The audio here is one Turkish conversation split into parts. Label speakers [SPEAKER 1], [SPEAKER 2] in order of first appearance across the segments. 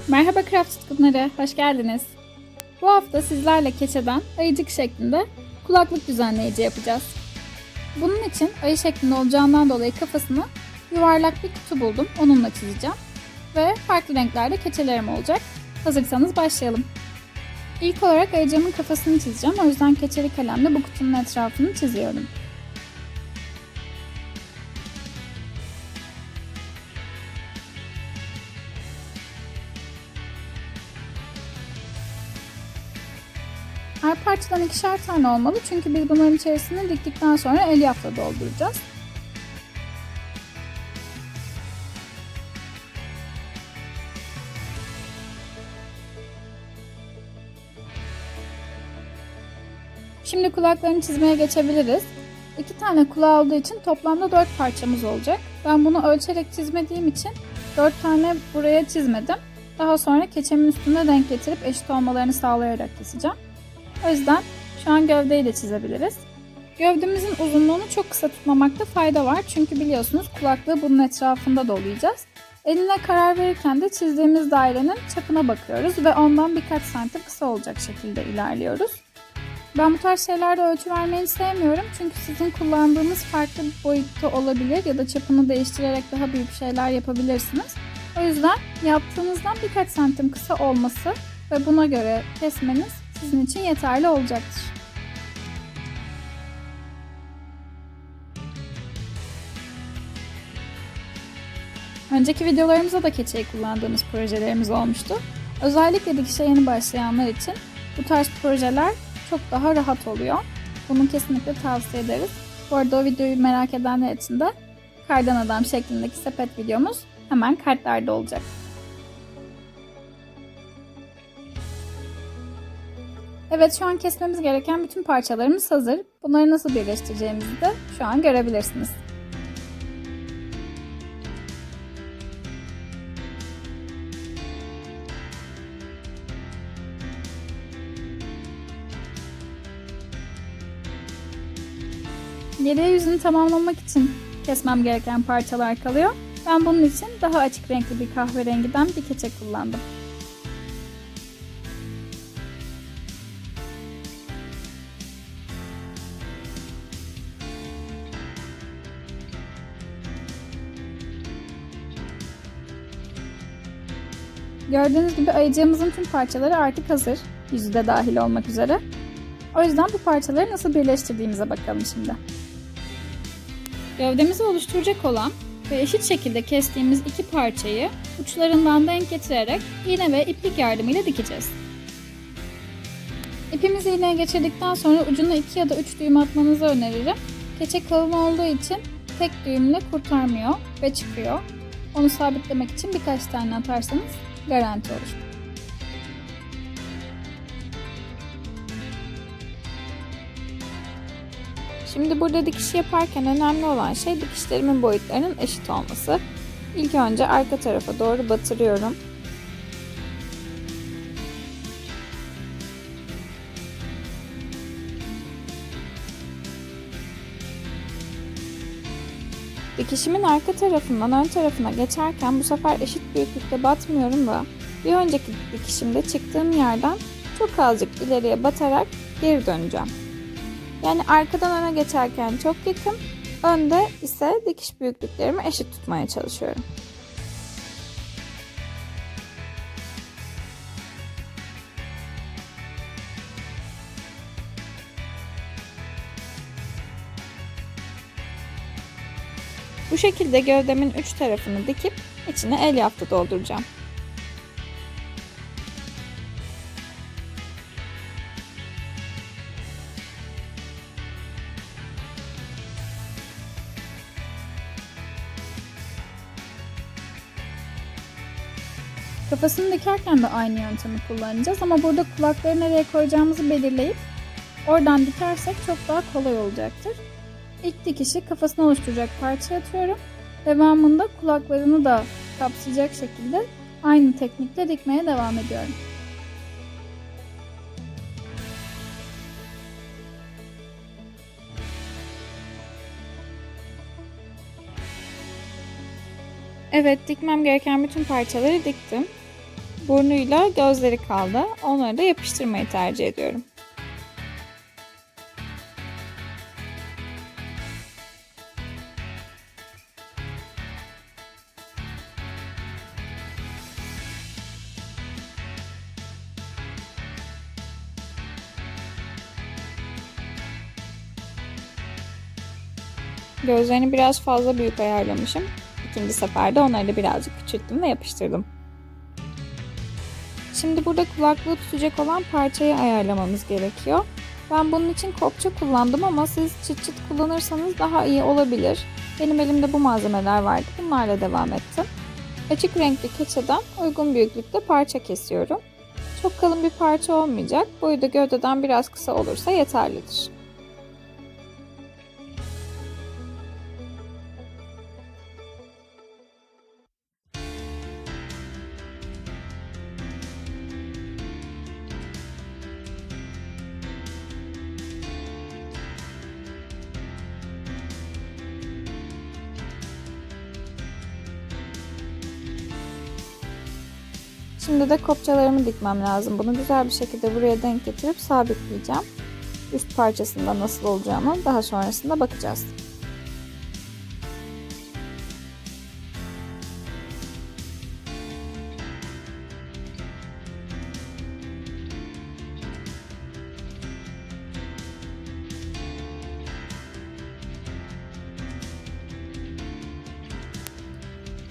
[SPEAKER 1] Merhaba craft tutkunları, hoş geldiniz. Bu hafta sizlerle keçeden ayıcık şeklinde kulaklık düzenleyici yapacağız. Bunun için ayı şeklinde olacağından dolayı kafasını yuvarlak bir kutu buldum, onunla çizeceğim. Ve farklı renklerde keçelerim olacak. Hazırsanız başlayalım. İlk olarak ayıcığımın kafasını çizeceğim, o yüzden keçeli kalemle bu kutunun etrafını çiziyorum. Her parçadan ikişer tane olmalı çünkü biz bunların içerisini diktikten sonra elyafla dolduracağız. Şimdi kulaklarını çizmeye geçebiliriz. 2 tane kulağı olduğu için toplamda 4 parçamız olacak. Ben bunu ölçerek çizmediğim için 4 tane buraya çizmedim. Daha sonra keçemin üstüne denk getirip eşit olmalarını sağlayarak keseceğim. O yüzden şu an gövdeyi de çizebiliriz. Gövdemizin uzunluğunu çok kısa tutmamakta fayda var. Çünkü biliyorsunuz kulaklığı bunun etrafında dolayacağız. Eline karar verirken de çizdiğimiz dairenin çapına bakıyoruz ve ondan birkaç santim kısa olacak şekilde ilerliyoruz. Ben bu tarz şeylerde ölçü vermeyi sevmiyorum. Çünkü sizin kullandığınız farklı bir boyutta olabilir ya da çapını değiştirerek daha büyük şeyler yapabilirsiniz. O yüzden yaptığınızdan birkaç santim kısa olması ve buna göre kesmeniz sizin için yeterli olacaktır. Önceki videolarımızda da keçeyi kullandığımız projelerimiz olmuştu. Özellikle dikişe yeni başlayanlar için bu tarz projeler çok daha rahat oluyor. Bunu kesinlikle tavsiye ederiz. Bu arada o videoyu merak edenler için de kardan adam şeklindeki sepet videomuz hemen kartlarda olacak. Evet, şu an kesmemiz gereken bütün parçalarımız hazır. Bunları nasıl birleştireceğimizi de şu an görebilirsiniz. Geriye yüzünü tamamlamak için kesmem gereken parçalar kalıyor. Ben bunun için daha açık renkli bir kahverengiden bir keçe kullandım. Gördüğünüz gibi ayıcığımızın tüm parçaları artık hazır. Yüzü de dahil olmak üzere. O yüzden bu parçaları nasıl birleştirdiğimize bakalım şimdi. Gövdemizi oluşturacak olan ve eşit şekilde kestiğimiz iki parçayı uçlarından denk getirerek iğne ve iplik yardımıyla dikeceğiz. İpimizi iğneye geçirdikten sonra ucuna 2 ya da 3 düğüm atmanızı öneririm. Keçe kalın olduğu için tek düğümle kurtarmıyor ve çıkıyor. Onu sabitlemek için birkaç tane atarsanız garanti olur. Şimdi burada dikiş yaparken önemli olan şey dikişlerimin boyutlarının eşit olması. İlk önce arka tarafa doğru batırıyorum. Dikişimin arka tarafından ön tarafına geçerken bu sefer eşit büyüklükte batmıyorum da bir önceki dikişimde çıktığım yerden çok azıcık ileriye batarak geri döneceğim. Yani arkadan öne geçerken çok yakın, önde ise dikiş büyüklüklerimi eşit tutmaya çalışıyorum. Bu şekilde gövdemin üç tarafını dikip içine elyafla dolduracağım. Kafasını dikerken de aynı yöntemi kullanacağız ama burada kulakları nereye koyacağımızı belirleyip oradan dikersek çok daha kolay olacaktır. İlk dikişi kafasını oluşturacak parçaya atıyorum. Devamında kulaklarını da kapsayacak şekilde aynı teknikle dikmeye devam ediyorum. Evet, dikmem gereken bütün parçaları diktim. burnuyla gözleri kaldı. Onları da yapıştırmayı tercih ediyorum. Gözlerini biraz fazla büyük ayarlamışım. İkinci seferde onları da birazcık küçülttüm ve yapıştırdım. Şimdi burada kulaklığı tutacak olan parçayı ayarlamamız gerekiyor. Ben bunun için kopça kullandım ama siz çıt çıt kullanırsanız daha iyi olabilir. Benim elimde bu malzemeler vardı. Bunlarla devam ettim. Açık renkli keçeden uygun büyüklükte parça kesiyorum. Çok kalın bir parça olmayacak. Boyu da gövdeden biraz kısa olursa yeterlidir. Şimdi de kopçalarımı dikmem lazım. Bunu güzel bir şekilde buraya denk getirip sabitleyeceğim. Üst parçasında nasıl olacağını daha sonrasında bakacağız.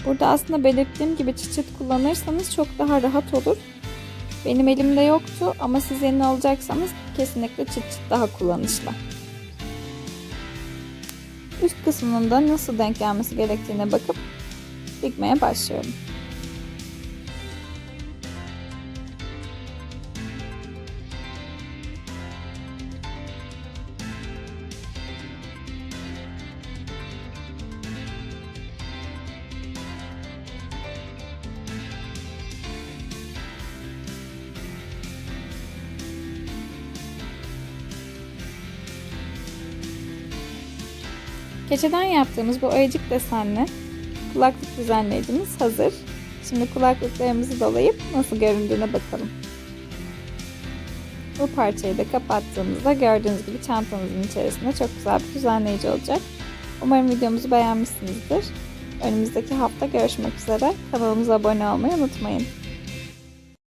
[SPEAKER 1] Burada aslında belirttiğim gibi çıt çıt kullanırsanız çok daha rahat olur. Benim elimde yoktu ama siz yeni alacaksanız kesinlikle çıt çıt daha kullanışlı. Üst kısmının da nasıl denk gelmesi gerektiğine bakıp dikmeye başlıyorum. Keçeden yaptığımız bu ayıcık desenli kulaklık düzenleyicimiz hazır. Şimdi kulaklıklarımızı dolayıp nasıl göründüğüne bakalım. Bu parçayı da kapattığımızda gördüğünüz gibi çantamızın içerisinde çok güzel bir düzenleyici olacak. Umarım videomuzu beğenmişsinizdir. Önümüzdeki hafta görüşmek üzere. Kanalımıza abone olmayı unutmayın.